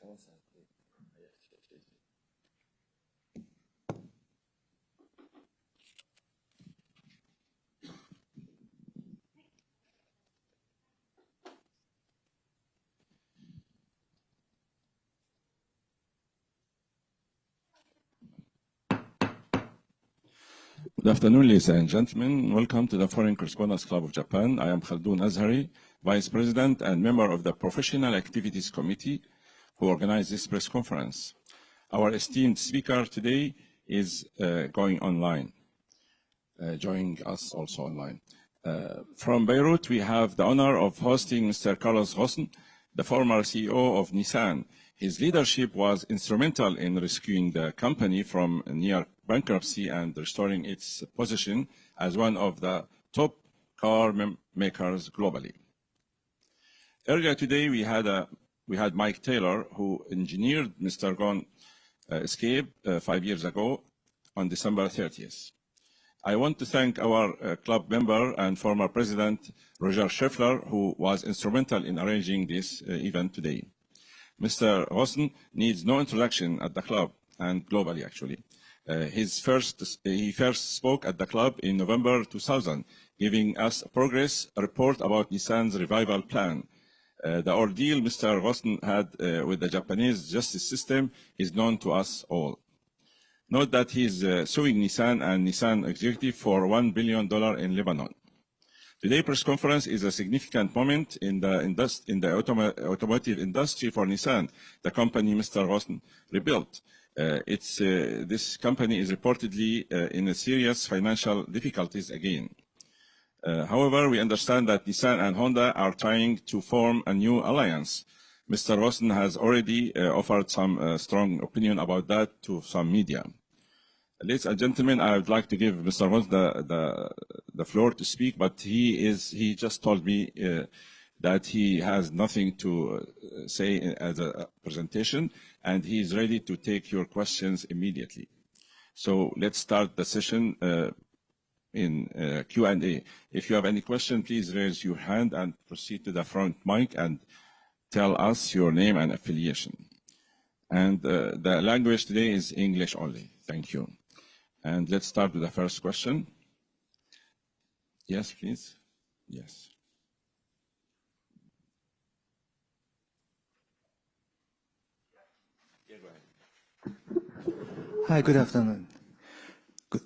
Good afternoon, ladies and gentlemen. Welcome to the Foreign Correspondents Club of Japan. I am Khaldoon Azhari, Vice President and member of the Professional Activities Committee who organized this press conference. Our esteemed speaker today is joining us also online. From Beirut, we have the honor of hosting Mr. Carlos Ghosn, the former CEO of Nissan. His leadership was instrumental in rescuing the company from near bankruptcy and restoring its position as one of the top car makers globally. Earlier today, we had Mike Taylor, who engineered Mr. Ghosn's escape 5 years ago on December 30th. I want to thank our club member and former president, Roger Scheffler, who was instrumental in arranging this event today. Mr. Ghosn needs no introduction at the club and globally, actually. He first spoke at the club in November 2000, giving us a progress report about Nissan's revival plan. The ordeal Mr. Ghosn had with the Japanese justice system is known to us all. Note that he is suing Nissan and Nissan executive for $1 billion in Lebanon. Today's press conference is a significant moment in the automotive industry for Nissan, the company Mr. Ghosn rebuilt. This company is reportedly in serious financial difficulties again. However, we understand that Nissan and Honda are trying to form a new alliance. Mr. Ghosn has already offered some strong opinion about that to some media. Ladies and gentlemen, I would like to give Mr. Ghosn the floor to speak, but he just told me that he has nothing to say as a presentation, and he is ready to take your questions immediately. So let's start the session in Q&A. If you have any question, please raise your hand and proceed to the front mic and tell us your name and affiliation. And the language today is English only. Thank you. And let's start with the first question. Yes, please. Yes. Yeah, go ahead. Hi, good afternoon.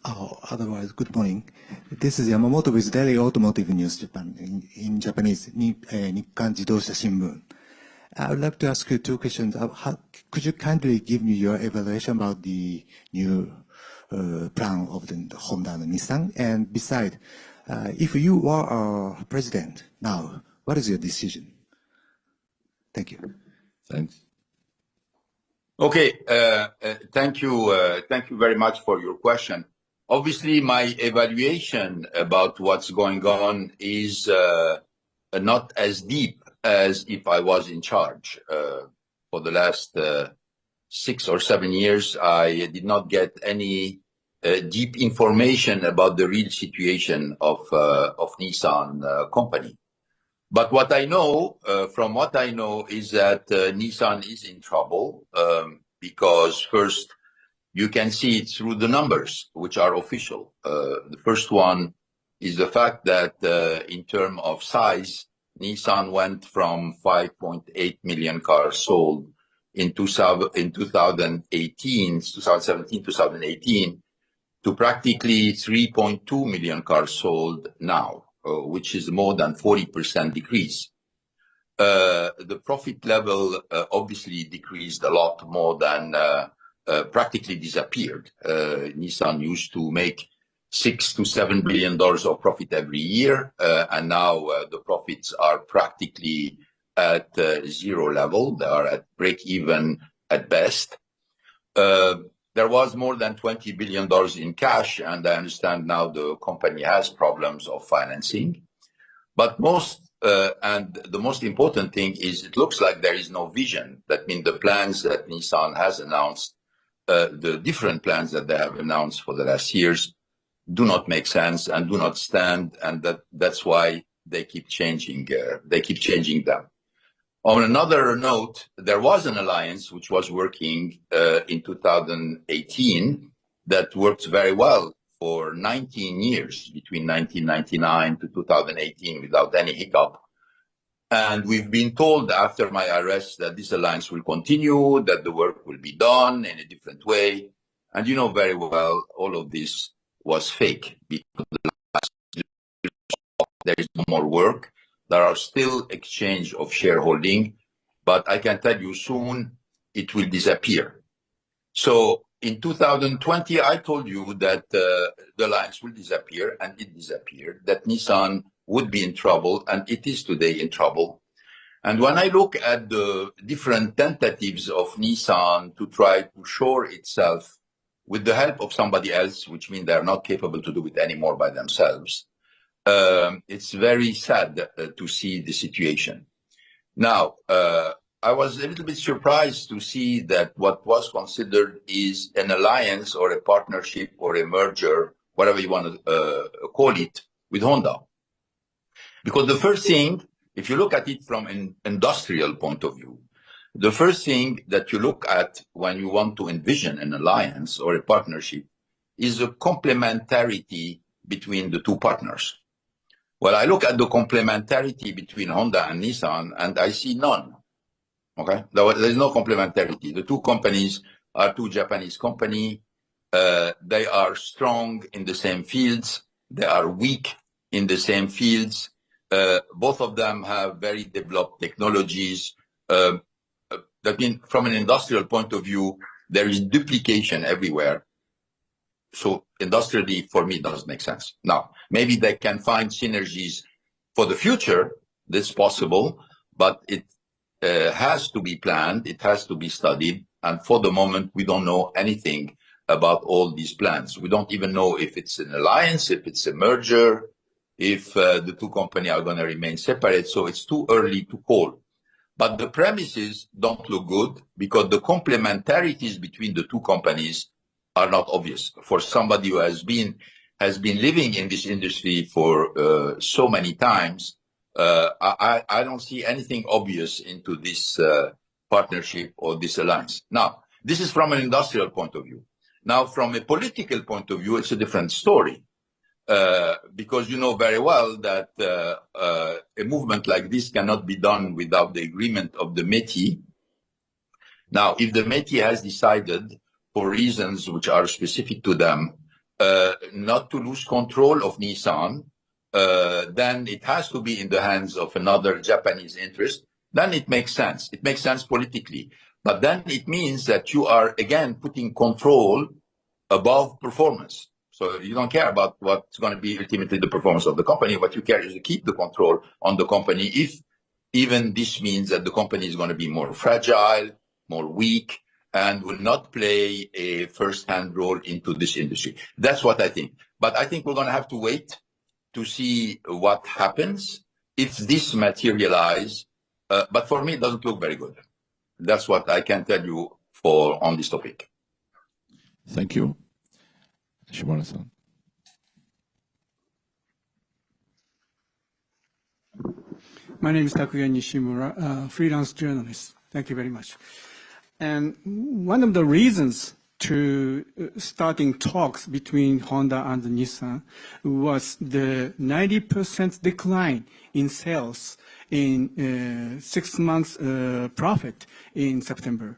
Otherwise, good morning. This is Yamamoto with Daily Automotive News Japan, in Japanese, Nikkan Jidosha Shimbun. I would like to ask you two questions. Could you kindly give me your evaluation about the new plan of the Honda and Nissan? And besides, if you were president now, what is your decision? Thank you. Thanks. Okay, thank you very much for your question. Obviously, my evaluation about what's going on is not as deep as if I was in charge. For the last 6 or 7 years, I did not get any deep information about the real situation of Nissan company. But what I know, from what I know, is that Nissan is in trouble because first, you can see it through the numbers, which are official. The first one is the fact that in terms of size, Nissan went from 5.8 million cars sold in 2018 to practically 3.2 million cars sold now, which is more than 40% decrease. The profit level obviously decreased a lot more than practically disappeared. Nissan used to make $6 to $7 billion of profit every year, and now the profits are practically at zero level. They are at break even at best. There was more than $20 billion in cash, and I understand now the company has problems of financing. But the most important thing is it looks like there is no vision. That means the plans that Nissan has announced, the different plans that they have announced for the last years, do not make sense and do not stand, and that's why they keep changing. They keep changing them. On another note, there was an alliance which was working in 2018 that worked very well for 19 years, between 1999 to 2018, without any hiccup. And we've been told after my arrest that this alliance will continue, that the work will be done in a different way. And you know very well, all of this was fake, because there is no more work. There are still exchange of shareholding, but I can tell you soon it will disappear. So in 2020, I told you that the alliance will disappear, and it disappeared, that Nissan would be in trouble, and it is today in trouble. And when I look at the different tentatives of Nissan to try to shore itself with the help of somebody else, which means they're not capable to do it anymore by themselves, it's very sad to see the situation. Now, I was a little bit surprised to see that what was considered is an alliance or a partnership or a merger, whatever you want to call it, with Honda. Because the first thing, if you look at it from an industrial point of view, the first thing that you look at when you want to envision an alliance or a partnership is the complementarity between the two partners. Well, I look at the complementarity between Honda and Nissan, and I see none. Okay, there's no complementarity. The two companies are two Japanese companies. They are strong in the same fields. They are weak in the same fields. Both of them have very developed technologies. That means, from an industrial point of view, there is duplication everywhere. So industrially, for me, it doesn't make sense. Now, maybe they can find synergies for the future. That's possible, but it has to be planned. It has to be studied. And for the moment, we don't know anything about all these plans. We don't even know if it's an alliance, if it's a merger, if the two companies are going to remain separate. So it's too early to call. But the premises don't look good because the complementarities between the two companies are not obvious. For somebody who has been living in this industry for so many times, I don't see anything obvious into this partnership or this alliance. Now, this is from an industrial point of view. Now, from a political point of view, it's a different story. Because you know very well that a movement like this cannot be done without the agreement of the métis. Now, if the métis has decided, for reasons which are specific to them, not to lose control of Nissan, then it has to be in the hands of another Japanese interest. Then it makes sense. It makes sense politically. But then it means that you are, again, putting control above performance. So you don't care about what's going to be ultimately the performance of the company. What you care is to keep the control on the company, if even this means that the company is going to be more fragile, more weak, and will not play a first-hand role into this industry. That's what I think. But I think we're going to have to wait to see what happens if this materializes. But for me, it doesn't look very good. That's what I can tell you on this topic. Thank you. Shimura-san. My name is Takuya Nishimura, freelance journalist. Thank you very much. And one of the reasons to starting talks between Honda and Nissan was the 90% decline in sales in 6 months profit in September.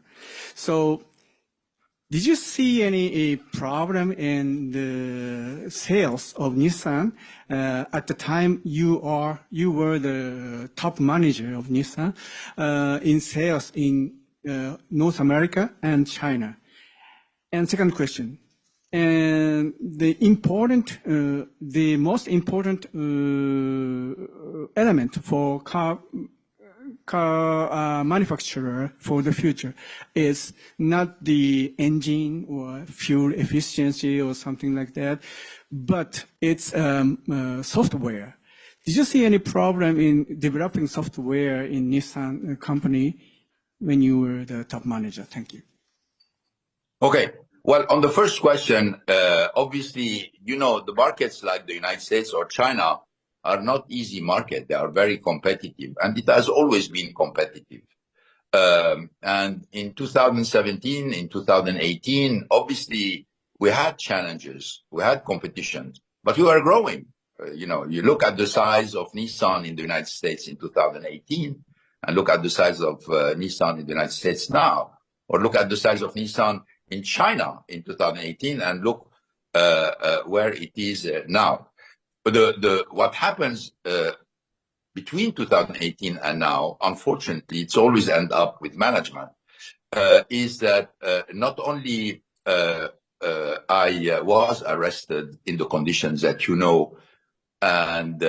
So did you see any problem in the sales of Nissan at the time you were the top manager of Nissan in sales in North America and China? And second question, and the most important element for car manufacturer for the future is not the engine or fuel efficiency or something like that, but it's software. Did you see any problem in developing software in Nissan company when you were the top manager? Thank you. Okay. Well, on the first question, obviously, you know, the markets like the United States or China are not easy market. They are very competitive, and it has always been competitive. And in 2017, in 2018, obviously we had challenges, we had competition, but we were growing. You look at the size of Nissan in the United States in 2018, and look at the size of Nissan in the United States now, or look at the size of Nissan in China in 2018, and look where it is now. But what happens between 2018 and now, unfortunately, it's always end up with management, is that not only I was arrested in the conditions that you know, and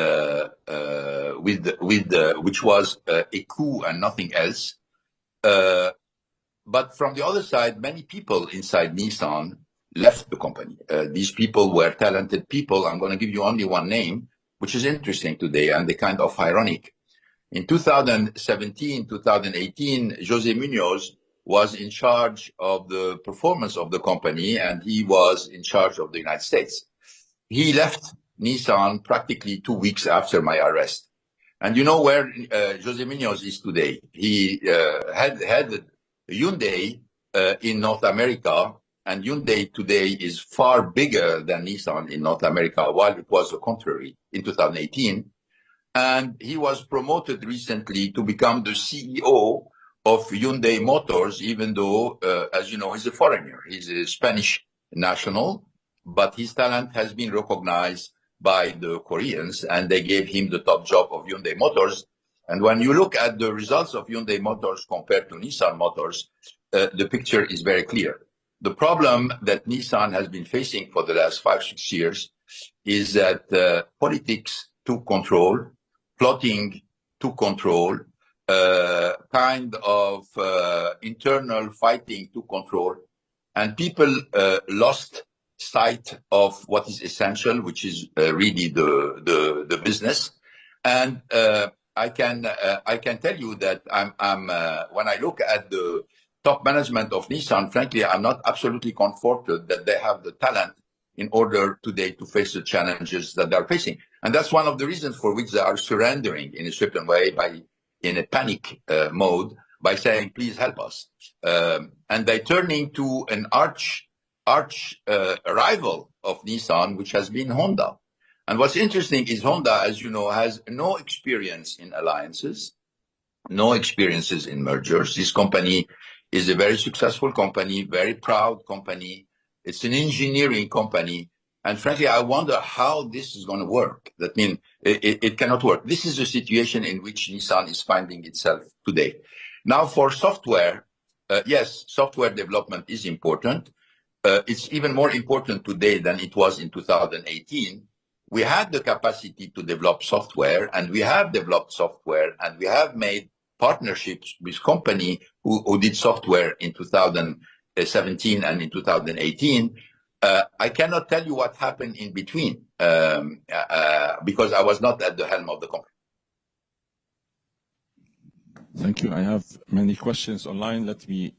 which was a coup and nothing else. But from the other side, many people inside Nissan left the company. These people were talented people. I'm going to give you only one name, which is interesting today and the kind of ironic. In 2017, 2018, Jose Munoz was in charge of the performance of the company, and he was in charge of the United States. He left Nissan practically 2 weeks after my arrest. And you know where Jose Munoz is today? He had Hyundai in North America, and Hyundai today is far bigger than Nissan in North America, while it was the contrary in 2018. And he was promoted recently to become the CEO of Hyundai Motors, even though, as you know, he's a foreigner. He's a Spanish national, but his talent has been recognized by the Koreans, and they gave him the top job of Hyundai Motors. And when you look at the results of Hyundai Motors compared to Nissan Motors, the picture is very clear. The problem that Nissan has been facing for the last 5-6 years is that politics took control, plotting took control, kind of internal fighting took control, and people lost sight of what is essential, which is really the business. And I can tell you that I'm when I look at the top management of Nissan, frankly, I'm not absolutely comforted that they have the talent in order today to face the challenges that they're facing. And that's one of the reasons for which they are surrendering in a certain way in a panic mode by saying, please help us. And they're turning to an arch rival of Nissan, which has been Honda. And what's interesting is Honda, as you know, has no experience in alliances, no experiences in mergers. This company is a very successful company, very proud company. It's an engineering company. And frankly, I wonder how this is going to work. That means it cannot work. This is the situation in which Nissan is finding itself today. Now for software, yes, software development is important. It's even more important today than it was in 2018. We had the capacity to develop software, and we have developed software, and we have made partnerships with companies who did software in 2017 and in 2018. I cannot tell you what happened in between because I was not at the helm of the company. Thank you. I have many questions online. Let me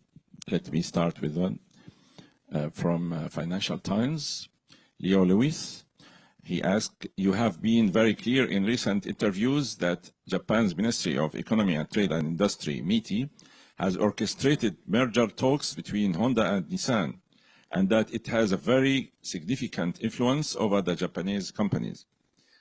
start with one from Financial Times. Leo Lewis. He asked, you have been very clear in recent interviews that Japan's Ministry of Economy and Trade and Industry, MITI, has orchestrated merger talks between Honda and Nissan, and that it has a very significant influence over the Japanese companies.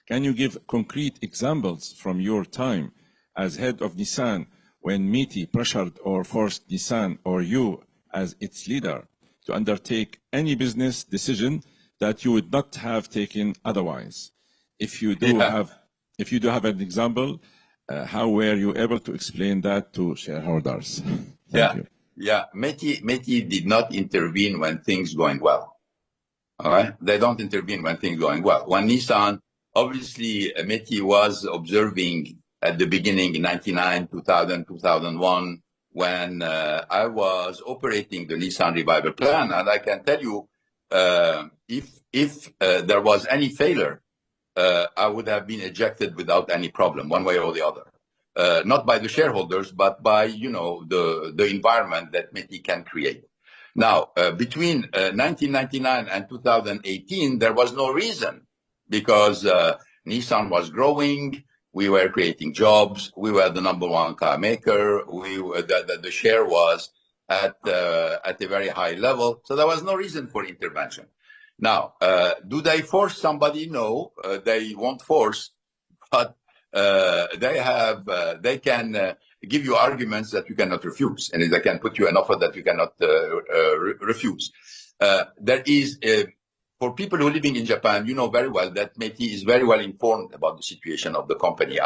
Can you give concrete examples from your time as head of Nissan when MITI pressured or forced Nissan or you as its leader to undertake any business decision that you would not have taken otherwise? If you do have an example, how were you able to explain that to shareholders? Thank you. Yeah, MITI did not intervene when things going well. All right, they don't intervene when things going well. When Nissan, obviously, MITI was observing at the beginning in 99, 2000, 2001, when I was operating the Nissan Revival Plan, and I can tell you, if there was any failure, I would have been ejected without any problem, one way or the other. Not by the shareholders, but by, the environment that MITI can create. Now, between 1999 and 2018, there was no reason, because Nissan was growing. We were creating jobs. We were the #1 car maker. The share was at a very high level. So there was no reason for intervention. Now, do they force somebody? No, they won't force, but they can give you arguments that you cannot refuse, and they can put you an offer that you cannot refuse. There is for people who are living in Japan, you know very well that Meiti is very well informed about the situation of the company.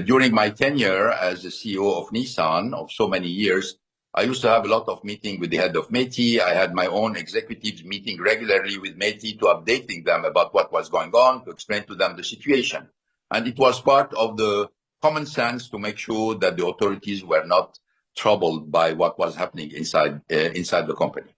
During my tenure as the CEO of Nissan of so many years, I used to have a lot of meetings with the head of Meiti. I had my own executives meeting regularly with Meiti to updating them about what was going on, to explain to them the situation. And it was part of the common sense to make sure that the authorities were not troubled by what was happening inside the company.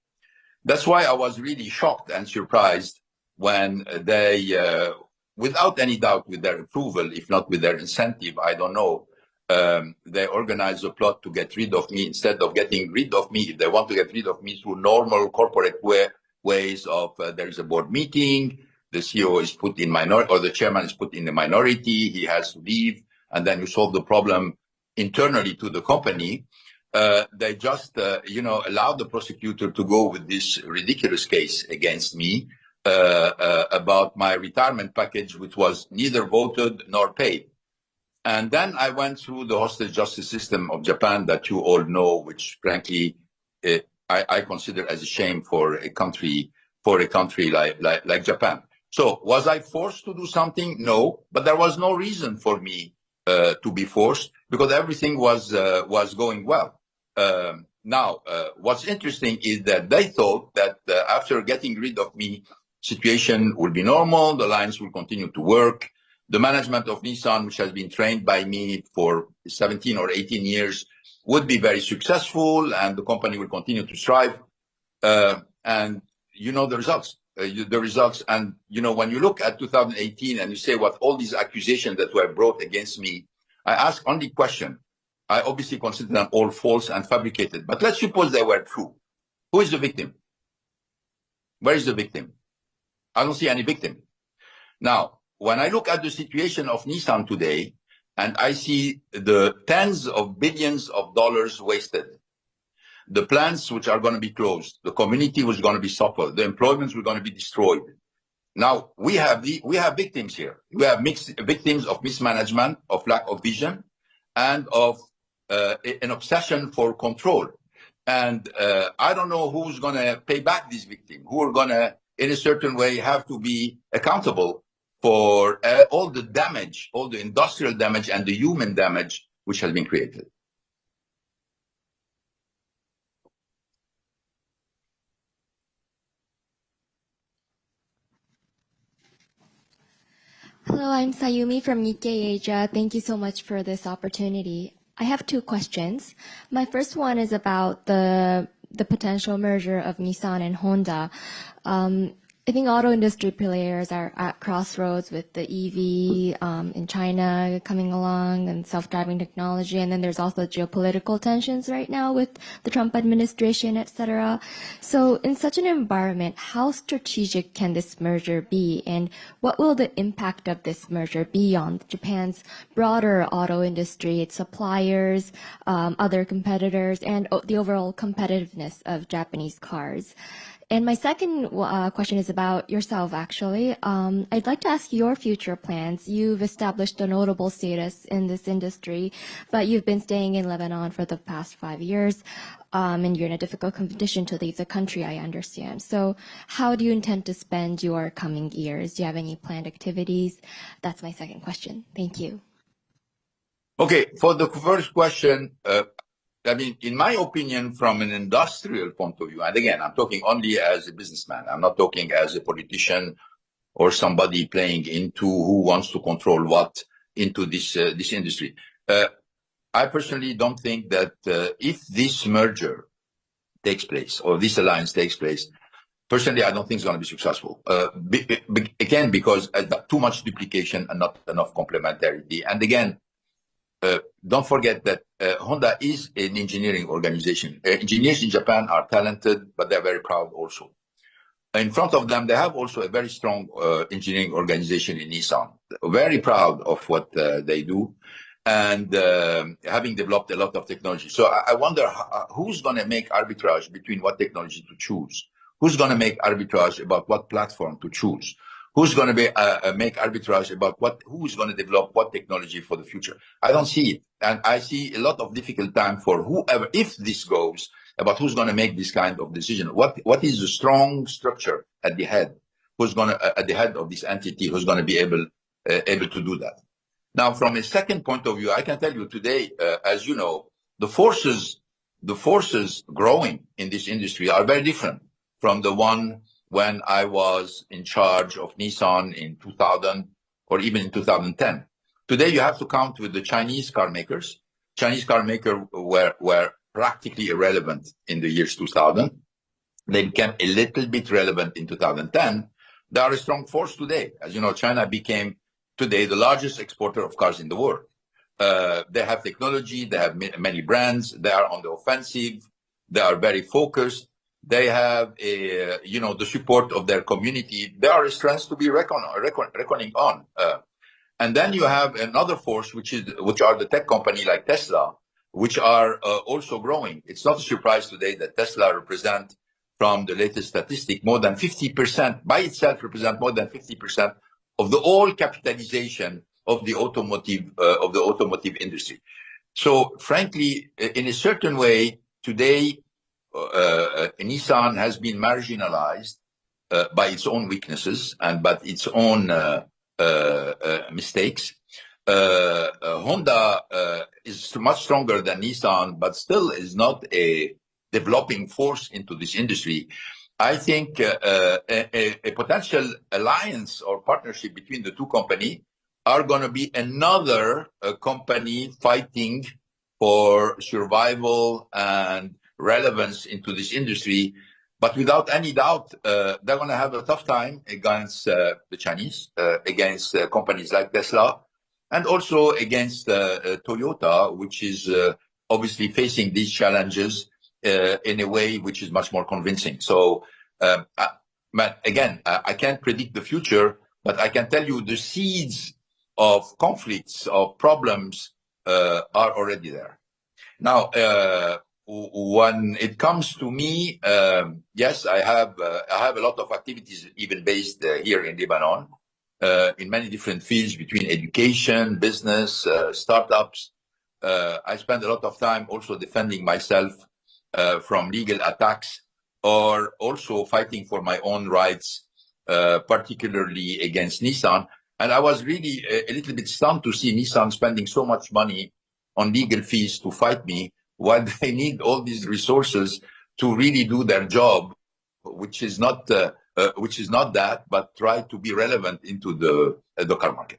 That's why I was really shocked and surprised when they, without any doubt, with their approval, if not with their incentive, I don't know, they organized a plot to get rid of me. Instead of getting rid of me, if they want to get rid of me through normal corporate ways of there is a board meeting, the CEO is put in minority, or the chairman is put in the minority, he has to leave, and then you solve the problem internally to the company. They just, allowed the prosecutor to go with this ridiculous case against me about my retirement package, which was neither voted nor paid. And then I went through the hostage justice system of Japan that you all know, which frankly I consider as a shame for a country like Japan. So was I forced to do something? No, but there was no reason for me to be forced because everything was going well. Now, what's interesting is that they thought that after getting rid of me, situation will be normal, the lines will continue to work. The management of Nissan, which has been trained by me for 17 or 18 years, would be very successful and the company will continue to strive. And you know the results. And, when you look at 2018 and you say what all these accusations that were brought against me, I ask only question. I obviously consider them all false and fabricated. But let's suppose they were true. Who is the victim? Where is the victim? I don't see any victim. Now, when I look at the situation of Nissan today, and I see the tens of billions of dollars wasted, the plants which are going to be closed, the community was going to be suffered, the employments were going to be destroyed. Now, we have victims here. We have victims of mismanagement, of lack of vision, and of an obsession for control. And I don't know who's going to pay back these victims, who are going to, in a certain way, have to be accountable for all the damage, all the industrial damage and the human damage which has been created. Hello, I'm Sayumi from Nikkei Asia. Thank you so much for this opportunity. I have two questions. My first one is about the potential merger of Nissan and Honda. I think auto industry players are at crossroads with the EV in China coming along and self-driving technology, and then there's also geopolitical tensions right now with the Trump administration, etc. So in such an environment, how strategic can this merger be, and what will the impact of this merger be on Japan's broader auto industry, its suppliers, other competitors, and the overall competitiveness of Japanese cars? And my second question is about yourself, actually. I'd like to ask your future plans. You've established a notable status in this industry, but you've been staying in Lebanon for the past 5 years, and you're in a difficult condition to leave the country, I understand. So how do you intend to spend your coming years? Do you have any planned activities? That's my second question. Thank you. Okay, for the first question, in my opinion, from an industrial point of view, and again, I'm talking only as a businessman. I'm not talking as a politician or somebody playing into who wants to control what into this industry. I personally don't think that if this merger takes place or this alliance takes place, personally, I don't think it's going to be successful. Again, because too much duplication and not enough complementarity. And again, don't forget that Honda is an engineering organization. Engineers in Japan are talented, but they're very proud also. in front of them, they have also a very strong engineering organization in Nissan. Very proud of what they do, and having developed a lot of technology. So I wonder who's going to make arbitrage between what technology to choose? Who's going to make arbitrage about what platform to choose? Who's going to make arbitrage about who's going to develop what technology for the future? I don't see it. And I see a lot of difficult time for whoever, if this goes, about who's going to make this kind of decision. What is the strong structure at the head? Who's going to, at the head of this entity, who's going to be able to do that? Now, from a second point of view, I can tell you today, as you know, the forces growing in this industry are very different from the one when I was in charge of Nissan in 2000 or even in 2010. Today, you have to count with the Chinese car makers. Chinese car makers were practically irrelevant in the years 2000. They became a little bit relevant in 2010. They are a strong force today. As you know, China became today the largest exporter of cars in the world. They have technology, they have many brands, they are on the offensive, they are very focused, they have the support of their community. They are a strength to be reckoning on. And then you have another force, which are the tech company like Tesla, which are also growing. It's not a surprise today that Tesla represent, from the latest statistic, more than 50%, by itself represent more than 50% of the all capitalization of the automotive industry. So frankly, in a certain way, today, Nissan has been marginalized by its own weaknesses and by its own mistakes. Honda is much stronger than Nissan, but still is not a developing force into this industry. I think a potential alliance or partnership between the two companies are going to be another company fighting for survival and relevance into this industry. But without any doubt, they're going to have a tough time against the Chinese, against companies like Tesla, and also against Toyota, which is obviously facing these challenges in a way which is much more convincing. So, again, I can't predict the future, but I can tell you the seeds of conflicts, of problems are already there. Now, when it comes to me, yes, I have a lot of activities even based here in Lebanon, in many different fields between education, business, startups. I spend a lot of time also defending myself from legal attacks, or also fighting for my own rights, particularly against Nissan. And I was really a little bit stunned to see Nissan spending so much money on legal fees to fight me, while they need all these resources to really do their job, which is not that, but try to be relevant into the car market.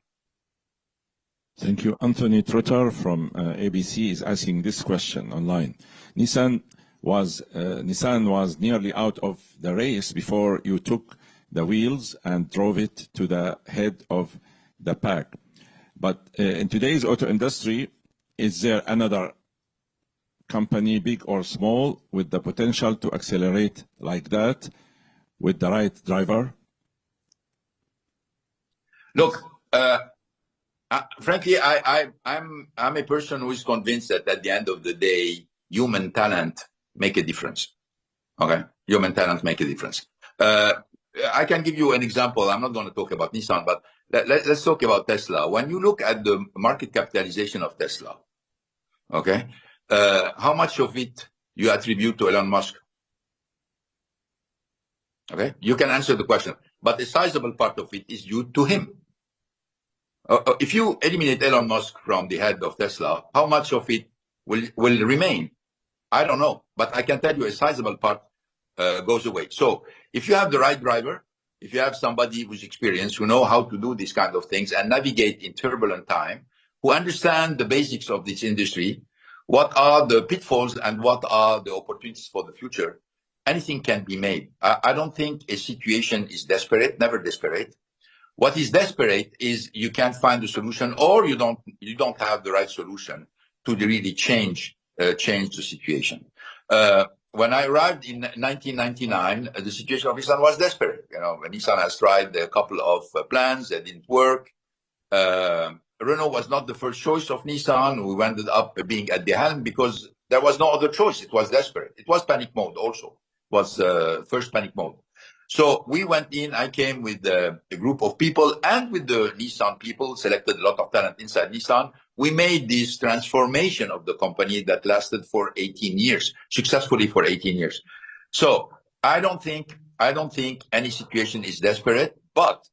Thank you. Anthony Trotter from ABC is asking this question online. Nissan was nearly out of the race before you took the wheels and drove it to the head of the pack. But in today's auto industry, is there another company, big or small, with the potential to accelerate like that with the right driver? Look, frankly, I'm a person who is convinced that at the end of the day, human talent make a difference. Okay, human talent make a difference. I can give you an example. I'm not going to talk about Nissan, but let's talk about Tesla. When you look at the market capitalization of Tesla, okay, how much of it you attribute to Elon Musk? Okay, you can answer the question, but a sizable part of it is due to him. If you eliminate Elon Musk from the head of Tesla, how much of it will remain? I don't know, but I can tell you a sizable part goes away. So if you have the right driver, if you have somebody who's experienced, who know how to do these kind of things and navigate in turbulent time, who understand the basics of this industry, what are the pitfalls and what are the opportunities for the future, anything can be made. I don't think a situation is desperate, never desperate. What is desperate is you can't find a solution, or you don't have the right solution to really change the situation. when I arrived in 1999, the situation of Nissan was desperate. You know, Nissan has tried a couple of plans that didn't work. Renault was not the first choice of Nissan. We ended up being at the helm because there was no other choice. It was desperate. It was panic mode also. It was first panic mode. So we went in. I came with a group of people and with the Nissan people, selected a lot of talent inside Nissan. We made this transformation of the company that lasted for 18 years, successfully for 18 years. So I don't think any situation is desperate, but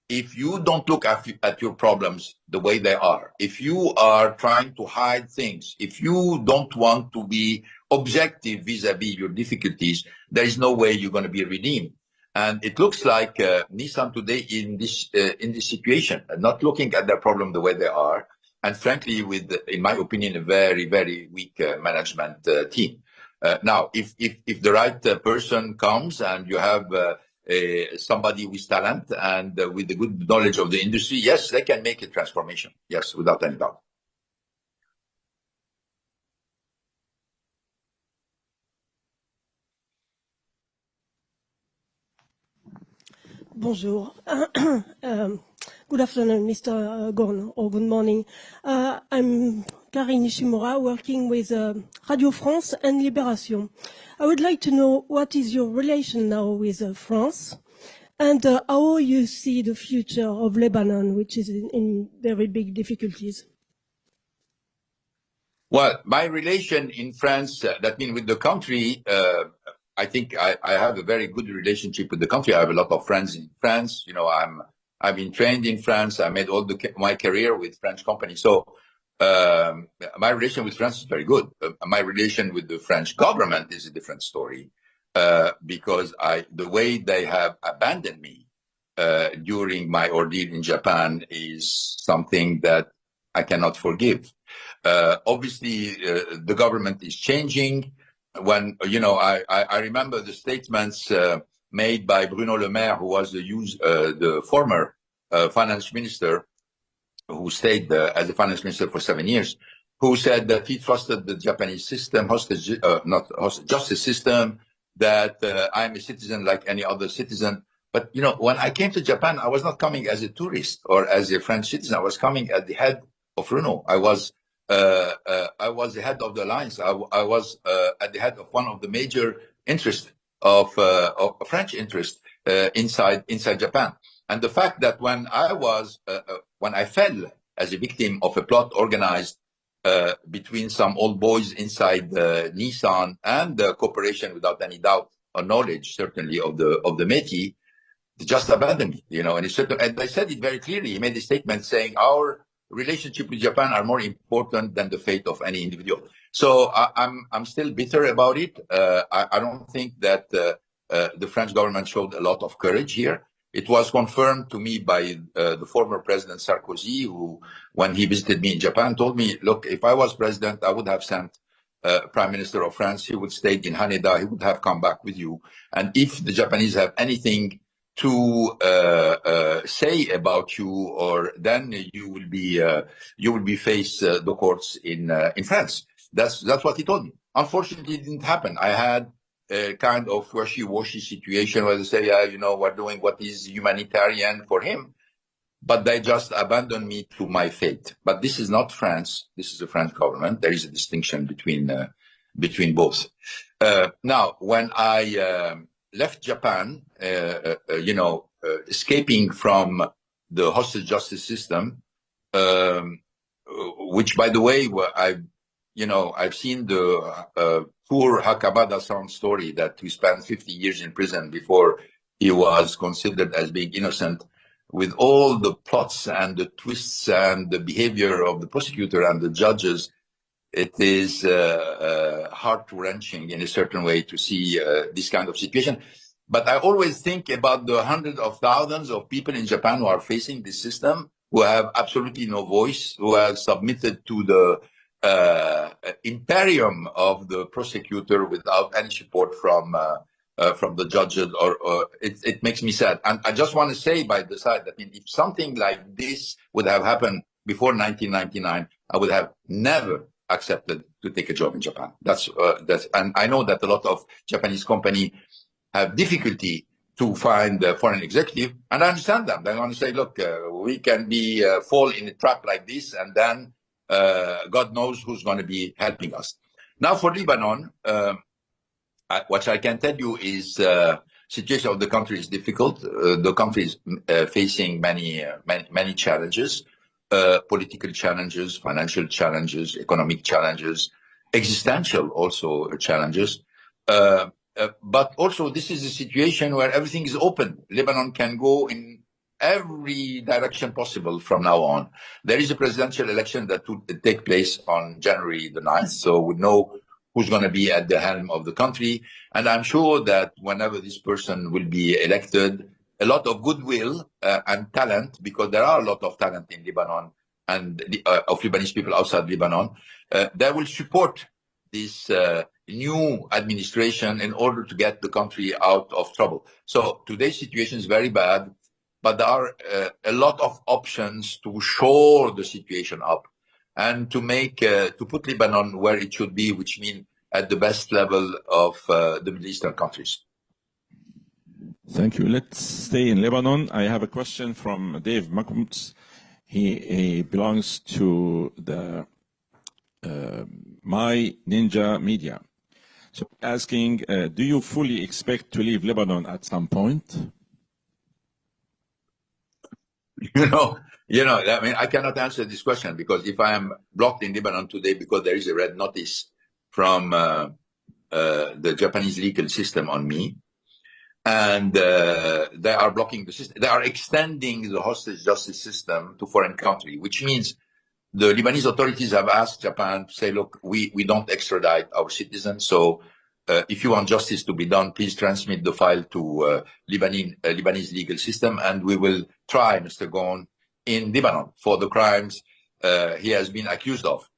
if you don't look at your problems the way they are, if you are trying to hide things, if you don't want to be objective vis-a-vis your difficulties, there is no way you're going to be redeemed. And it looks like Nissan today in this situation, not looking at their problem the way they are, and frankly, with, in my opinion, a very, very weak management team. Now, if the right person comes and you have somebody with talent and with the good knowledge of the industry, yes, they can make a transformation. Yes, without any doubt. Bonjour. Good afternoon, Mr. Ghosn, or good morning. I'm Karine Nishimura, working with Radio France and Libération. I would like to know what is your relation now with France, and how you see the future of Lebanon, which is in very big difficulties. Well, my relation in France, that means with the country, I think I have a very good relationship with the country. I have a lot of friends in France. You know, I've been trained in France. I made all my career with French companies. So my relation with France is very good. My relation with the French government is a different story because the way they have abandoned me during my ordeal in Japan is something that I cannot forgive. Obviously, the government is changing. When, you know, I remember the statements made by Bruno Le Maire, who was the former finance minister, who stayed as a finance minister for 7 years, who said that he trusted the Japanese system, justice system, that I'm a citizen like any other citizen. But, you know, when I came to Japan, I was not coming as a tourist or as a French citizen. I was coming at the head of Renault. I was the head of the alliance. I was at the head of one of the major interests of French interest inside Japan. And the fact that when I fell as a victim of a plot organized between some old boys inside Nissan and the corporation, without any doubt or knowledge, certainly of the Métis, they just abandoned me. You know, and they said it very clearly. He made a statement saying our relationship with Japan are more important than the fate of any individual. So I'm still bitter about it. I don't think that the French government showed a lot of courage here. It was confirmed to me by the former President Sarkozy, who, when he visited me in Japan, told me, look, if I was president, I would have sent Prime Minister of France. He would stay in Haneda. He would have come back with you. And if the Japanese have anything to say about you, or then you will be face the courts in France. That's what he told me. Unfortunately, it didn't happen. I had a kind of wishy-washy situation where they say, you know, we're doing what is humanitarian for him, but they just abandoned me to my fate. But this is not France. This is the French government. There is a distinction between both. Now, when I left Japan, you know, escaping from the hostage justice system, which, by the way, I've seen the poor Hakabada-san story that he spent 50 years in prison before he was considered as being innocent, with all the plots and the twists and the behavior of the prosecutor and the judges. It is heart-wrenching in a certain way to see this kind of situation. But I always think about the hundreds of thousands of people in Japan who are facing this system, who have absolutely no voice, who have submitted to the imperium of the prosecutor without any support from the judges. Or it makes me sad. And I just want to say by the side that if something like this would have happened before 1999, I would have never accepted to take a job in Japan. And I know that a lot of Japanese companies have difficulty to find a foreign executive, and I understand them. They want to say, look, we can fall in a trap like this, and then God knows who's going to be helping us. Now for Lebanon, what I can tell you is situation of the country is difficult. The country is facing many challenges, political challenges, financial challenges, economic challenges, existential also challenges. But also this is a situation where everything is open. Lebanon can go in every direction possible from now on. There is a presidential election that will take place on January the 9th, so we know who's going to be at the helm of the country. And I'm sure that whenever this person will be elected, a lot of goodwill and talent, because there are a lot of talent in Lebanon and of Lebanese people outside Lebanon, they will support this new administration in order to get the country out of trouble. So today's situation is very bad, but there are a lot of options to shore the situation up and to put Lebanon where it should be, which means at the best level of the Middle Eastern countries. Thank you. Let's stay in Lebanon. I have a question from Dave Makumts. He belongs to the My Ninja Media. So asking, do you fully expect to leave Lebanon at some point? I mean, I cannot answer this question, because if I am blocked in Lebanon today because there is a red notice from the Japanese legal system on me, and they are blocking the system, they are extending the hostage justice system to foreign country, which means the Lebanese authorities have asked Japan to say, look, we don't extradite our citizens, so if you want justice to be done, please transmit the file to Lebanese legal system, and we will try Mr. Ghosn in Lebanon for the crimes he has been accused of.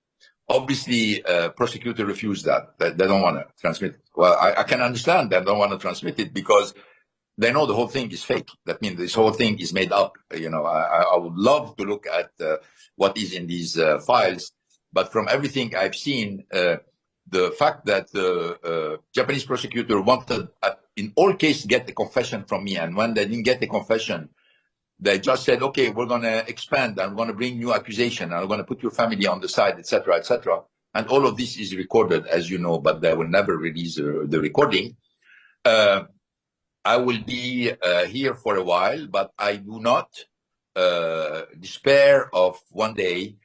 Obviously, prosecutor refused that. They don't want to transmit it. Well, I can understand they don't want to transmit it because they know the whole thing is fake. That means this whole thing is made up. I would love to look at what is in these files, but from everything I've seen, the fact that the Japanese prosecutor wanted, in all cases, get a confession from me, and when they didn't get the confession, they just said, okay, we're going to expand, and we're going to bring new accusation, and we're going to put your family on the side, etc., etc. And all of this is recorded, as you know, but they will never release the recording. I will be here for a while, but I do not despair of one day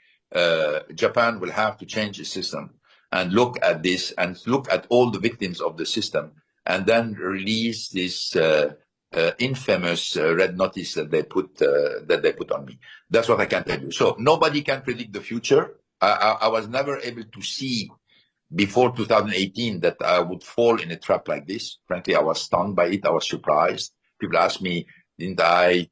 Japan will have to change the system and look at this and look at all the victims of the system, and then release this infamous red notice that they put on me. That's what I can tell you. So nobody can predict the future. I was never able to see before 2018 that I would fall in a trap like this. Frankly, I was stunned by it. I was surprised. People ask me, didn't I,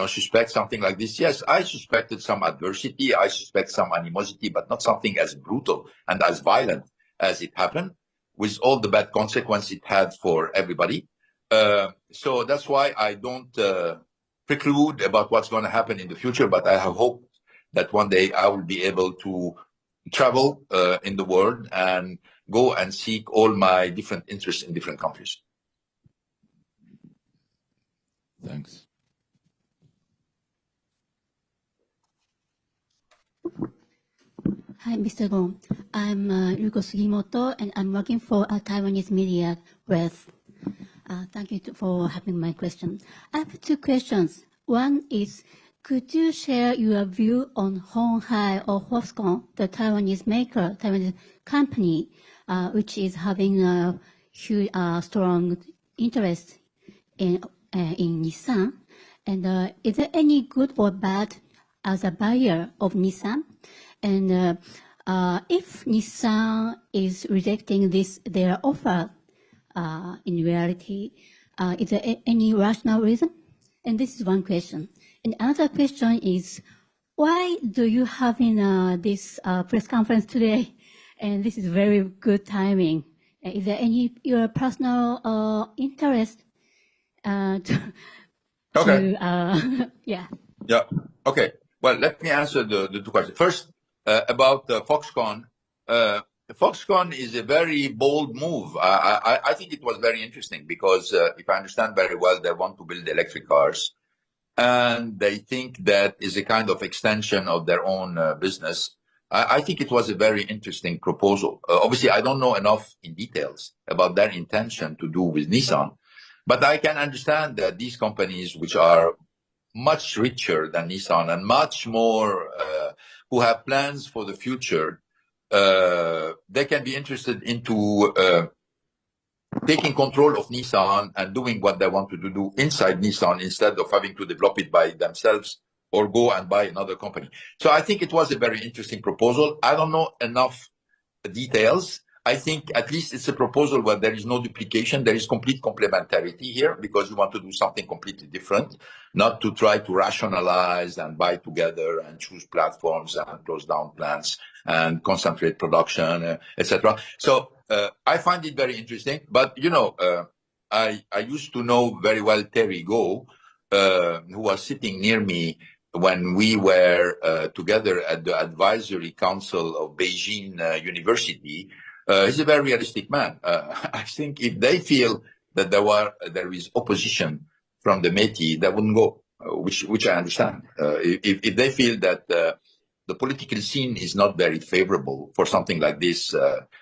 suspect something like this? Yes, I suspected some adversity. I suspect some animosity, but not something as brutal and as violent as it happened, with all the bad consequences it had for everybody. So that's why I don't preclude about what's going to happen in the future, but I have hope that one day I will be able to travel in the world and go and seek all my different interests in different countries. Thanks. Hi, Mr. Ghosn. I'm Yuko Sugimoto, and I'm working for a Taiwanese media press. Thank you for having my question. I have two questions. One is, could you share your view on Hon Hai or Foxconn, the Taiwanese maker, Taiwanese company, which is having a huge, strong interest in Nissan? And is there any good or bad as a buyer of Nissan? And if Nissan is rejecting their offer, in reality, is there any rational reason? And this is one question. And another question is, why do you have in this press conference today? And this is very good timing. Is there any your personal interest Okay. Yeah. Yeah. Okay. Well, let me answer the two questions. First, about Foxconn. Foxconn is a very bold move. I think it was very interesting because, if I understand very well, they want to build electric cars, and they think that is a kind of extension of their own business. I think it was a very interesting proposal. Obviously, I don't know enough in details about their intention to do with Nissan, but I can understand that these companies, which are much richer than Nissan and much more, who have plans for the future, they can be interested into taking control of Nissan and doing what they want to do inside Nissan instead of having to develop it by themselves or go and buy another company. So I think it was a very interesting proposal. I don't know enough details. I think at least it's a proposal where there is no duplication. There is complete complementarity here because you want to do something completely different, not to try to rationalize and buy together and choose platforms and close down plants and concentrate production, etc. So I find it very interesting. But, I used to know very well Terry Goh, who was sitting near me when we were together at the advisory council of Beijing University. He's a very realistic man. I think if they feel that there is opposition from the Métis, they wouldn't go, which I understand. If they feel that the political scene is not very favorable for something like this,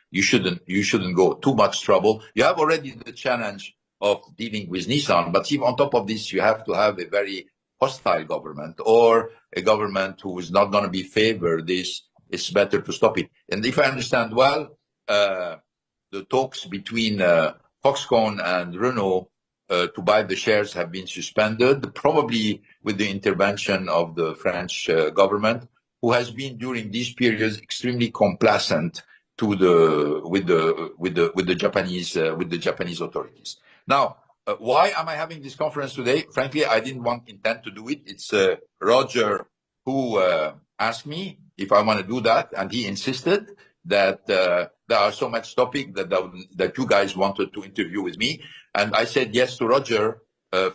you shouldn't go. Too much trouble. You have already the challenge of dealing with Nissan, but if on top of this you have to have a very hostile government or a government who is not going to be favored this, it's better to stop it. And if I understand well, the talks between Foxconn and Renault to buy the shares have been suspended, probably with the intervention of the French government, who has been during these periods extremely complacent to with the Japanese authorities. Now, why am I having this conference today? Frankly, I didn't intend to do it. It's Roger who asked me if I want to do that, and he insisted that there are so much topic that you guys wanted to interview with me. And I said yes to Roger,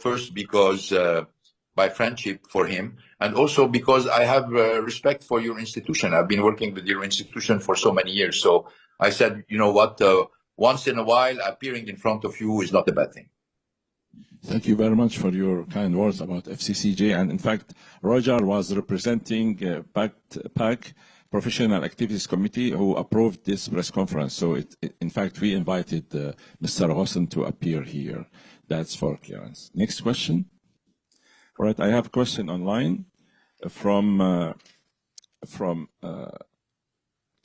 first because by friendship for him, and also because I have respect for your institution. I've been working with your institution for so many years. So I said, you know what, once in a while appearing in front of you is not a bad thing. Thank you very much for your kind words about FCCJ. And in fact, Roger was representing PAC, Professional Activities Committee, who approved this press conference. So in fact, we invited Mr. Ghosn to appear here. That's for clearance. Next question. All right, I have a question online from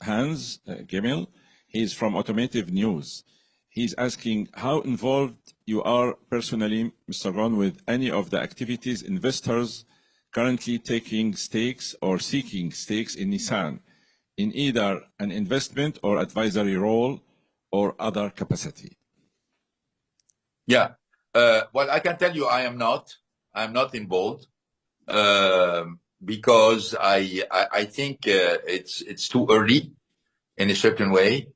Hans Gemel. He's from Automotive News. He's asking how involved you are personally, Mr. Ghosn, with any of the activities investors currently taking stakes or seeking stakes in Nissan in either an investment or advisory role or other capacity. Yeah, well, I can tell you I'm not involved because I think it's too early in a certain way.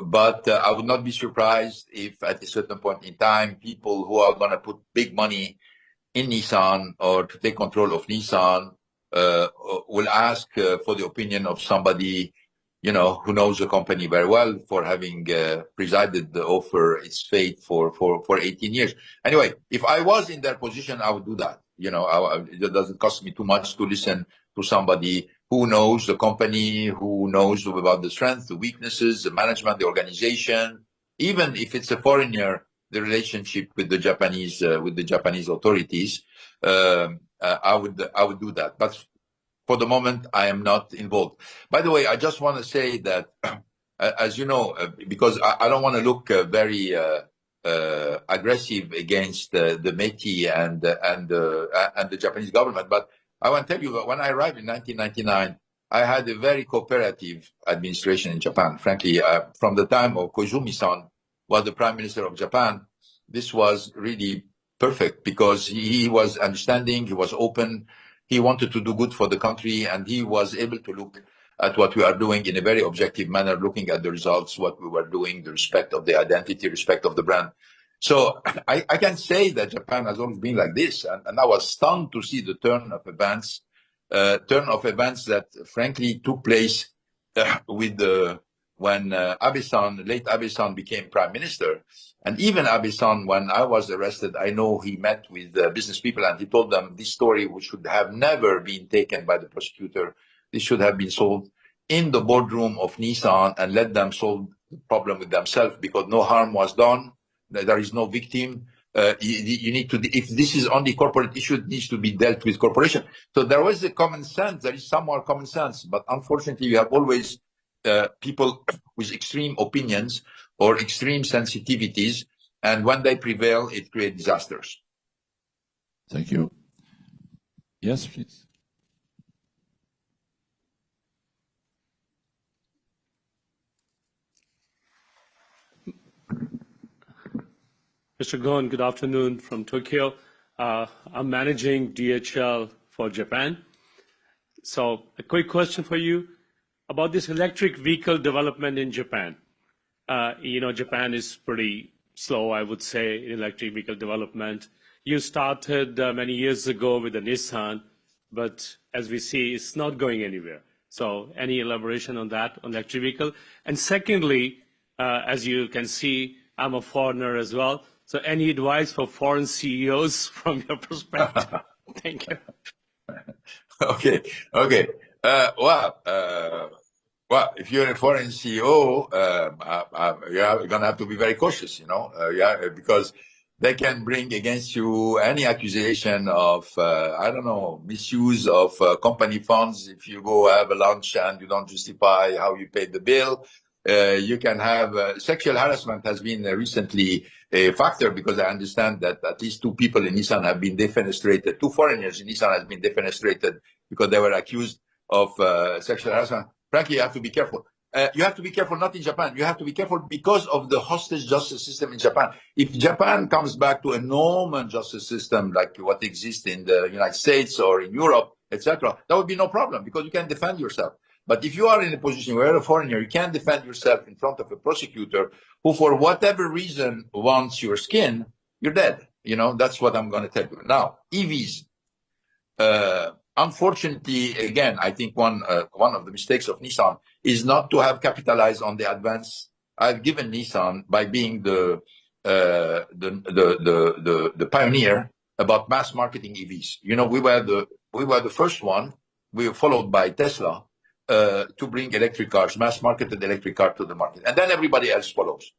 But I would not be surprised if at a certain point in time, people who are going to put big money in Nissan or to take control of Nissan will ask for the opinion of somebody, who knows the company very well for having presided over its fate for 18 years. Anyway, if I was in their position, I would do that. It doesn't cost me too much to listen to somebody who knows the company, who knows about the strengths, the weaknesses, the management, the organization. Even if it's a foreigner, the relationship with the Japanese authorities, I would do that. But for the moment, I am not involved. By the way, I just want to say that, as you know, because I don't want to look very aggressive against the Métis and the Japanese government, but I want to tell you that when I arrived in 1999, I had a very cooperative administration in Japan. Frankly, from the time of Koizumi-san was the Prime Minister of Japan, this was really perfect because he was understanding, he was open, he wanted to do good for the country, and he was able to look at what we are doing in a very objective manner, looking at the results, what we were doing, the respect of the identity, respect of the brand. So I can say that Japan has always been like this, and I was stunned to see the turn of events that frankly took place when late Abe-san became prime minister, and even Abe-san, when I was arrested, I know he met with business people and he told them this story, which should have never been taken by the prosecutor, this should have been solved in the boardroom of Nissan and let them solve the problem with themselves because no harm was done. There is no victim. You need to, if this is only corporate issue, it needs to be dealt with corporation. So there was a common sense. There is some more common sense, but unfortunately, you have always people with extreme opinions or extreme sensitivities, and when they prevail, it creates disasters. Thank you. Yes, please. Mr. Ghosn, good afternoon from Tokyo. I'm managing DHL for Japan. So a quick question for you about this electric vehicle development in Japan. Japan is pretty slow, I would say, in electric vehicle development. You started many years ago with the Nissan, but as we see, it's not going anywhere. So any elaboration on that, on electric vehicle? And secondly, as you can see, I'm a foreigner as well. So any advice for foreign CEOs from your perspective? Thank you. Okay. Well, if you're a foreign CEO, you're going to have to be very cautious, because they can bring against you any accusation of, misuse of company funds. If you go have a lunch and you don't justify how you paid the bill, you can have sexual harassment has been recently a factor because I understand that at least 2 people in Nissan have been defenestrated. 2 foreigners in Nissan have been defenestrated because they were accused of sexual harassment. Frankly, you have to be careful. You have to be careful not in Japan. You have to be careful because of the hostage justice system in Japan. If Japan comes back to a normal justice system like what exists in the United States or in Europe, etc., that would be no problem because you can defend yourself. But if you are in a position where you're a foreigner, you can't defend yourself in front of a prosecutor who, for whatever reason, wants your skin, you're dead. That's what I'm going to tell you. Now, EVs. Unfortunately, again, I think one of the mistakes of Nissan is not to have capitalized on the advance I've given Nissan by being the pioneer about mass marketing EVs. We were the first one. We were followed by Tesla to bring electric cars, mass marketed electric car to the market, and then everybody else follows.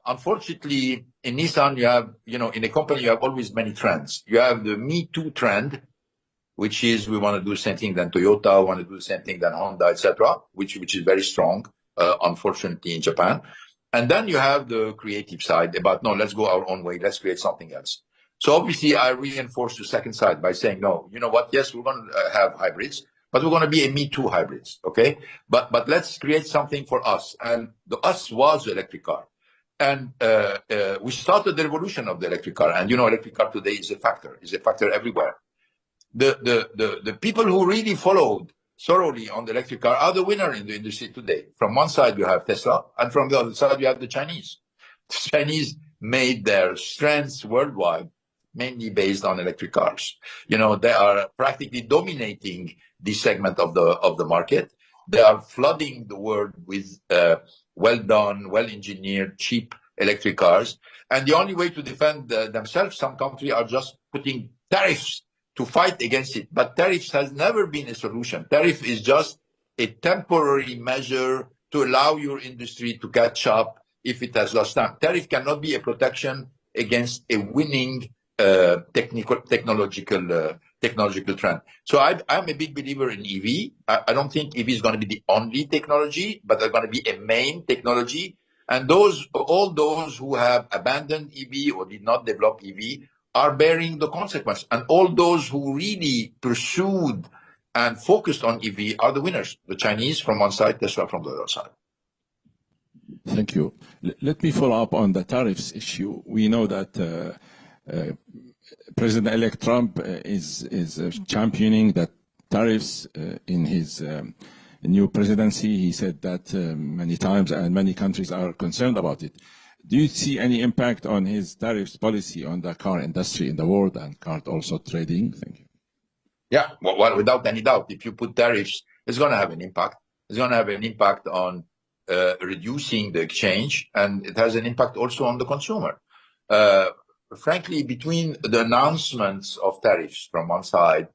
Unfortunately, in Nissan, you have, in a company, you have always many trends. You have the Me Too trend, which is we want to do the same thing than Toyota, want to do the same thing than Honda, etc., which is very strong, unfortunately, in Japan. And then you have the creative side about, no, let's go our own way, let's create something else. So obviously, I reinforce the second side by saying, no, you know what, yes, we're going to have hybrids, but we're going to be a Me Too hybrids, okay? But let's create something for us. And the us was the electric car. And we started the revolution of the electric car. And electric car today is a factor everywhere. The people who really followed thoroughly on the electric car are the winner in the industry today. From one side, you have Tesla, and from the other side, you have the Chinese. The Chinese made their strengths worldwide, mainly based on electric cars. They are practically dominating this segment of the market. They are flooding the world with well done, well engineered, cheap electric cars. And the only way to defend themselves, some countries are just putting tariffs to fight against it. But tariffs has never been a solution. Tariff is just a temporary measure to allow your industry to catch up if it has lost time. Tariff cannot be a protection against a winning technological trend. So I'm a big believer in EV. I don't think EV is going to be the only technology, but they're going to be a main technology. And all those who have abandoned EV or did not develop EV are bearing the consequence. And all those who really pursued and focused on EV are the winners. The Chinese from one side, Tesla from the other side. Thank you. Let me follow up on the tariffs issue. We know that President-elect Trump is championing that tariffs in his new presidency. He said that many times, and many countries are concerned about it. Do you see any impact on his tariffs policy on the car industry in the world and car also trading? Thank you. Yeah, well, without any doubt, if you put tariffs, it's going to have an impact. It's going to have an impact on reducing the exchange, and it has an impact also on the consumer. Frankly, between the announcements of tariffs from one side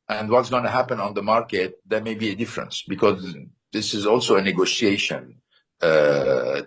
and what's going to happen on the market, there may be a difference, because this is also a negotiation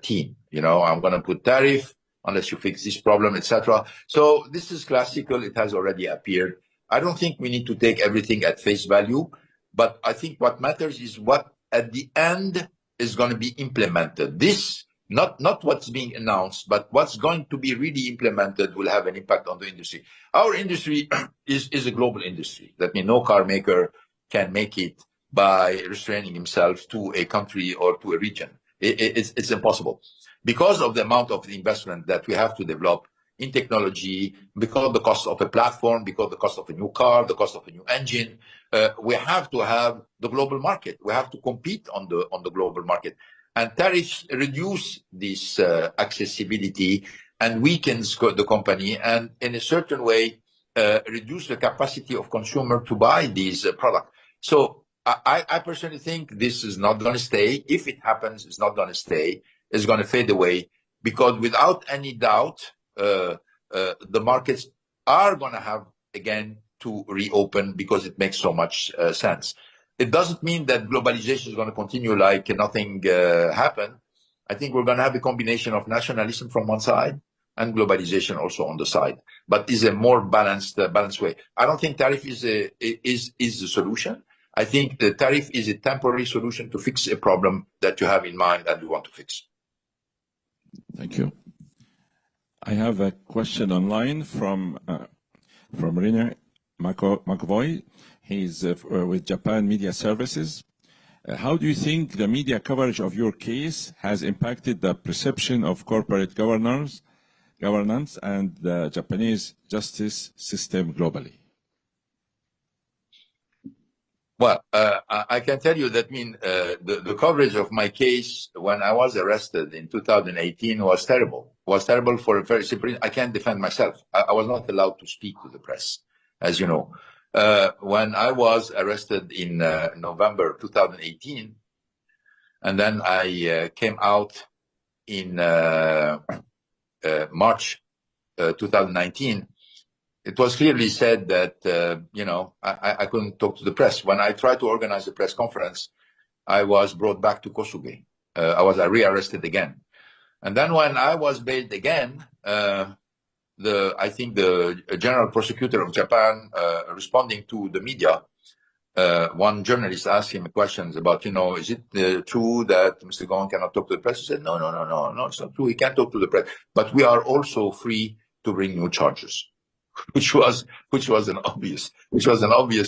team. You know, I'm going to put tariff unless you fix this problem, etc. So this is classical. It has already appeared. I don't think we need to take everything at face value, but I think what matters is what at the end is going to be implemented. This, not what's being announced, but what's going to be really implemented will have an impact on the industry. Our industry is a global industry. That means no car maker can make it by restraining himself to a country or to a region. It's impossible, because of the amount of investment that we have to develop in technology, because of the cost of a platform, because of the cost of a new car, the cost of a new engine. We have to have the global market. We have to compete on the global market. And tariffs reduce this accessibility and weakens the company, and in a certain way reduce the capacity of consumer to buy these products. So I personally think this is not going to stay. If it happens, it's not going to stay. It's going to fade away, because without any doubt, the markets are going to have again to reopen, because it makes so much sense. It doesn't mean that globalization is going to continue like nothing happened. I think we're going to have a combination of nationalism from one side and globalization also on the side, but is a more balanced way. I don't think tariff is the solution. I think the tariff is a temporary solution to fix a problem that you have in mind and you want to fix. Thank you. I have a question online from René McAvoy. He's with Japan Media Services. How do you think the media coverage of your case has impacted the perception of corporate governance and the Japanese justice system globally? Well, I can tell you that the coverage of my case when I was arrested in 2018 was terrible. Was terrible for a very simple reason. I can't defend myself. I was not allowed to speak to the press, as you know. When I was arrested in November 2018, and then I came out in March 2019, it was clearly said that, I couldn't talk to the press. When I tried to organize a press conference, I was brought back to Kosuge. I was rearrested again. And then when I was bailed again, I think the general prosecutor of Japan, responding to the media, one journalist asked him questions about, is it true that Mr. Ghosn cannot talk to the press? He said, no, it's not true. He can't talk to the press. But we are also free to bring new charges. Which was an obvious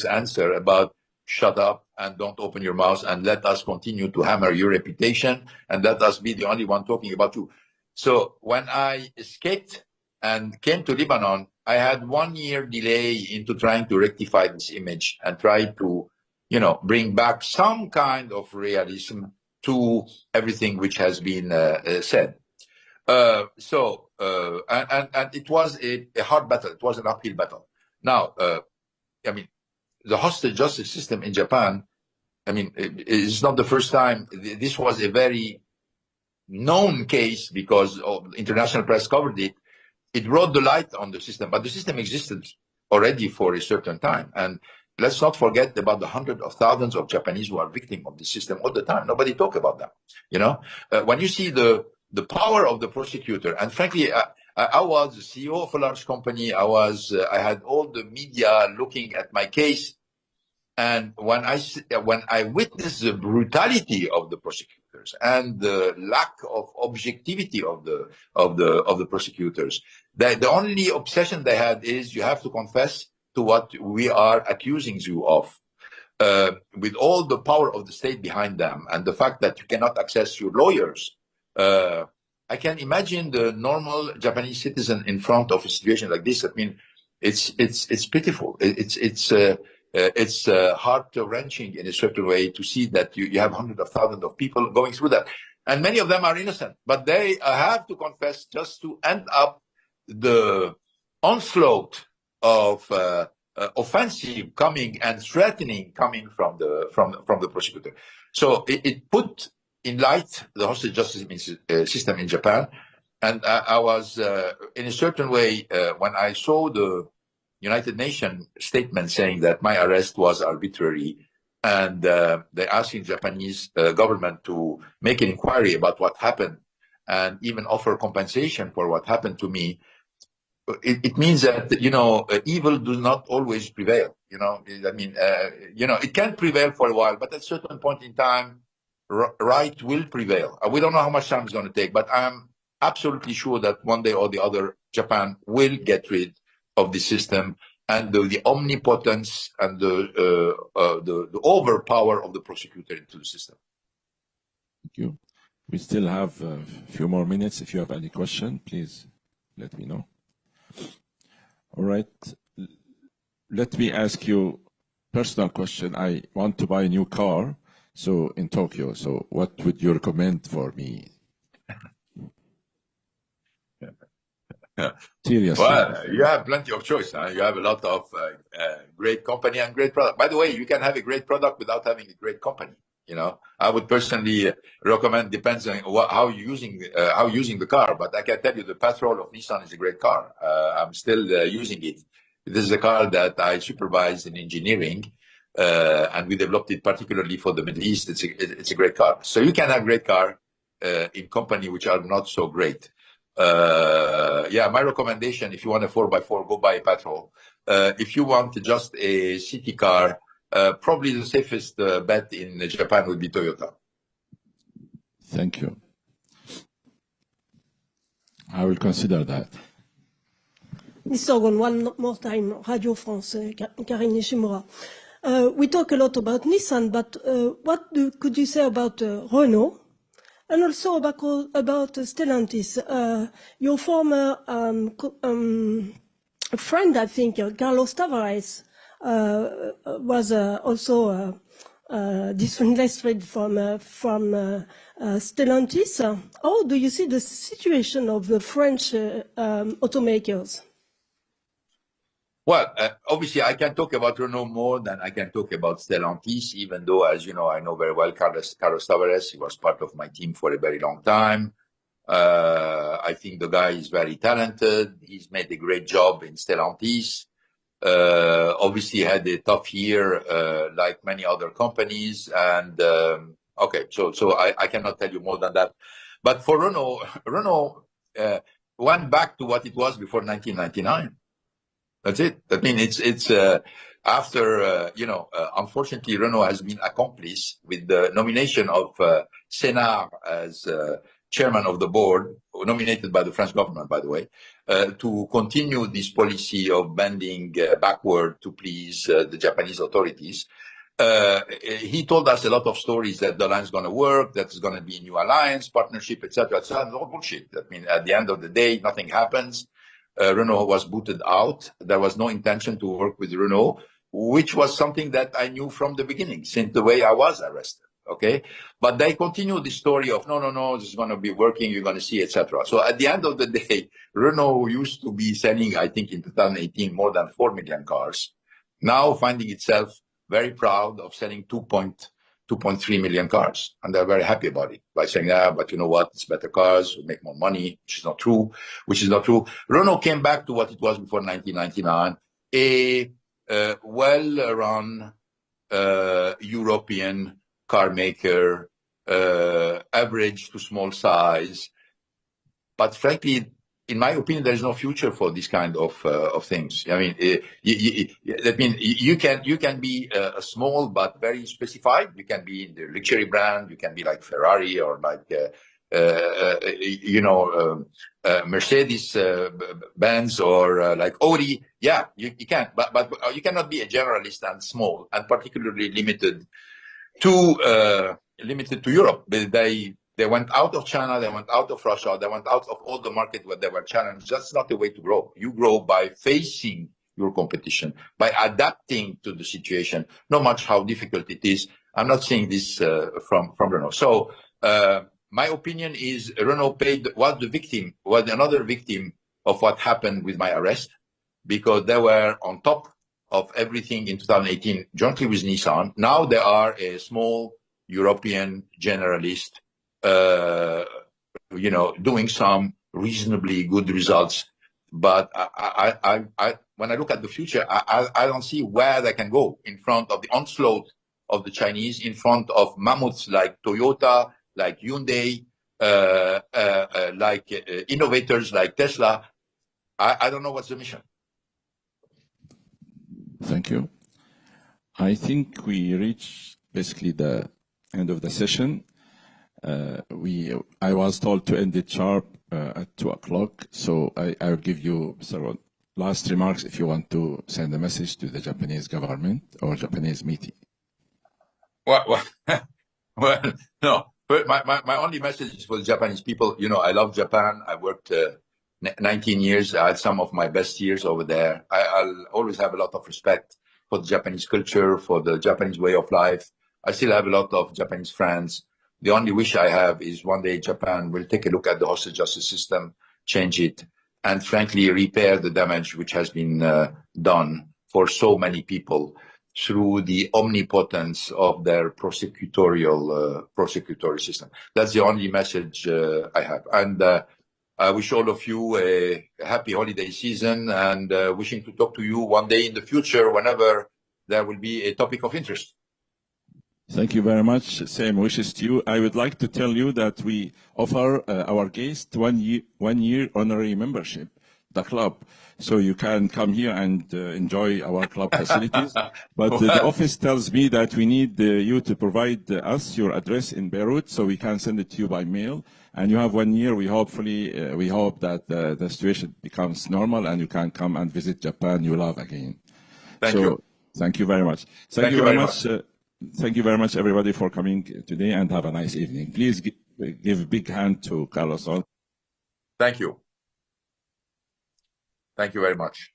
answer about shut up and don't open your mouth and let us continue to hammer your reputation and let us be the only one talking about you. So when I escaped and came to Lebanon, I had 1 year delay into trying to rectify this image and try to, bring back some kind of realism to everything which has been said. And it was a hard battle. It was an uphill battle. Now, the hostage justice system in Japan, it's not the first time. This was a very known case because international press covered it. It brought the light on the system, but the system existed already for a certain time. And let's not forget about the hundreds of thousands of Japanese who are victims of the system all the time. Nobody talk about that. When you see the power of the prosecutor, and frankly, I was the CEO of a large company. I had all the media looking at my case, and when I witnessed the brutality of the prosecutors and the lack of objectivity of the prosecutors, the only obsession they had is you have to confess to what we are accusing you of. With all the power of the state behind them and the fact that you cannot access your lawyers. I can imagine the normal Japanese citizen in front of a situation like this. It's pitiful. It's heart-wrenching in a certain way to see that you have hundreds of thousands of people going through that. And many of them are innocent, but they have to confess just to end up the onslaught of offensive coming and threatening coming from the prosecutor. So it put in light the hostage justice system in Japan. And I was, in a certain way, when I saw the United Nations statement saying that my arrest was arbitrary, and they're asking Japanese government to make an inquiry about what happened and even offer compensation for what happened to me, it means that, evil does not always prevail. It can prevail for a while, but at a certain point in time, right will prevail. We don't know how much time it's going to take, but I'm absolutely sure that one day or the other, Japan will get rid of the system and the omnipotence and the overpower of the prosecutor into the system. Thank you. We still have a few more minutes. If you have any question, please let me know. All right. Let me ask you a personal question. I want to buy a new car, so in Tokyo. So what would you recommend for me? Seriously. Well, you have plenty of choice. Huh? You have a lot of great company and great product. By the way, you can have a great product without having a great company. I would personally recommend, depends on how you're using the car. But I can tell you the Patrol of Nissan is a great car. I'm still using it. This is a car that I supervise in engineering, and we developed it particularly for the Middle East. It's a great car. So you can have great car in company which are not so great. My recommendation, if you want a 4x4, go buy a Patrol. If you want just a city car, probably the safest bet in Japan would be Toyota. Thank you. I will consider that. Mr. Ghosn, one more time, Radio France, Karine Nishimura. We talk a lot about Nissan, but what could you say about Renault? And also about Stellantis. Your former friend, I think, Carlos Tavares, was also disinvested from Stellantis. How do you see the situation of the French automakers? Well, obviously, I can talk about Renault more than I can talk about Stellantis, even though, as you know, I know very well Carlos Tavares. He was part of my team for a very long time. I think the guy is very talented. He's made a great job in Stellantis. Obviously, had a tough year, like many other companies. And so I cannot tell you more than that. But for Renault went back to what it was before 1999. That's it. I mean, it's after, unfortunately, Renault has been accomplice with the nomination of Sénard as chairman of the board, nominated by the French government, by the way, to continue this policy of bending backward to please the Japanese authorities. He told us a lot of stories that the line is going to work, that there's going to be a new alliance, partnership, etc., etc. All bullshit. I mean, at the end of the day, nothing happens. Renault was booted out. There was no intention to work with Renault, which was something that I knew from the beginning, since the way I was arrested. Okay, but they continued the story of no, this is going to be working. You're going to see, etc. So at the end of the day, Renault used to be selling, I think, in 2018 more than 4 million cars. Now finding itself very proud of selling 2.3 million cars, and they're very happy about it by saying, but you know what, it's better cars, we make more money, which is not true. Renault came back to what it was before 1999, a well-run European car maker, average to small size, but frankly, in my opinion, there is no future for this kind of things. I mean, you can be small but very specified. You can be in the luxury brand. You can be like Ferrari or like Mercedes Benz or like Audi. Yeah, you can, but you cannot be a generalist and small and particularly limited to Europe. They went out of China, they went out of Russia, they went out of all the markets where they were challenged. That's not the way to grow. You grow by facing your competition, by adapting to the situation, no matter how difficult it is. I'm not saying this from Renault. So my opinion is Renault was another victim of what happened with my arrest, because they were on top of everything in 2018 jointly with Nissan. Now they are a small European generalist, doing some reasonably good results. But when I look at the future, I don't see where they can go in front of the onslaught of the Chinese, in front of mammoths like Toyota, like Hyundai, like innovators like Tesla. I don't know what's the mission. Thank you. I think we reached basically the end of the session. I was told to end it sharp at 2 o'clock, so I'll give you Mr. last remarks if you want to send a message to the Japanese government or Japanese meeting. Well, no. But my only message is for the Japanese people. I love Japan. I worked 19 years. I had some of my best years over there. I'll always have a lot of respect for the Japanese culture, for the Japanese way of life. I still have a lot of Japanese friends. The only wish I have is one day Japan will take a look at the hostage justice system, change it, and frankly repair the damage which has been done for so many people through the omnipotence of their prosecutorial system. That's the only message I have. And I wish all of you a happy holiday season, and wishing to talk to you one day in the future whenever there will be a topic of interest. Thank you very much. Same wishes to you. I would like to tell you that we offer our guests 1 year honorary membership, the club. So you can come here and enjoy our club facilities. But the office tells me that we need you to provide us your address in Beirut so we can send it to you by mail. And you have 1 year. We hope that the situation becomes normal and you can come and visit Japan you love again. Thank you. Thank you very much. Thank you very much. Thank you very much, everybody, for coming today, and have a nice evening. Please give a big hand to Carlos. Thank you. Thank you very much.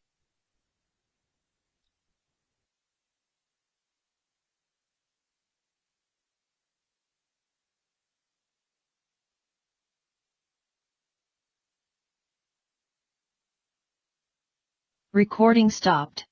Recording stopped.